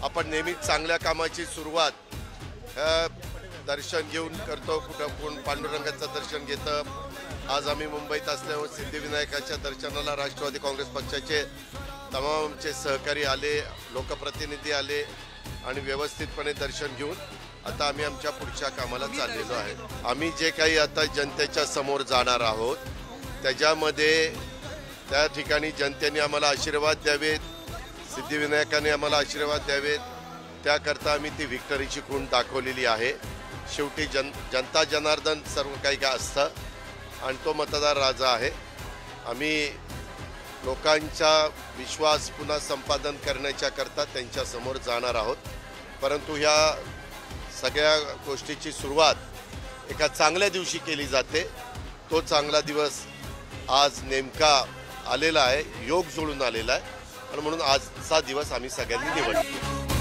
आपण नेहमीच चांगल्या कामाची सुरुवात दर्शन घेऊन करतो। कुठं कोण पांडुरंगाचं दर्शन घेतं। आज आम्ही मुंबईत असल्यामुळे सिद्धिविनायकाच्या दर्शनाला राष्ट्रवादी काँग्रेस पक्षाचे तमामचे सहकारी आले, लोकप्रतिनिधी आले आणि व्यवस्थितपणे दर्शन घेऊन आता आम्ही आमच्या पुढच्या कामाला चाललेलो आहे। आम्ही जे काही आता जनतेच्या समोर जाणार आहोत त्याच्यामध्ये त्या ठिकाणी जनतेने आम्हाला आशीर्वाद द्यावेत, सिद्धिविनायकाने आम्हाला आशीर्वाद द्यावेत, त्याकरता आम्ही ती व्हिक्टरीची खूण दाखवलेली आहे। शेवटी जनता जनार्दन सर्व काही काय असतं आणि तो मतदार राजा आहे। आम्ही लोकांचा विश्वास पुन्हा संपादन करण्याच्या करता त्यांच्या समोर जाणार आहोत। परंतु ह्या सगळ्या गोष्टीची सुरुवात एका चांगल्या दिवशी केली जाते। तो चांगला दिवस आज नेमका आलेला आहे, योग जुळून आलेला आहे आणि म्हणून आजचा दिवस आम्ही सगळ्यांनी निवडला।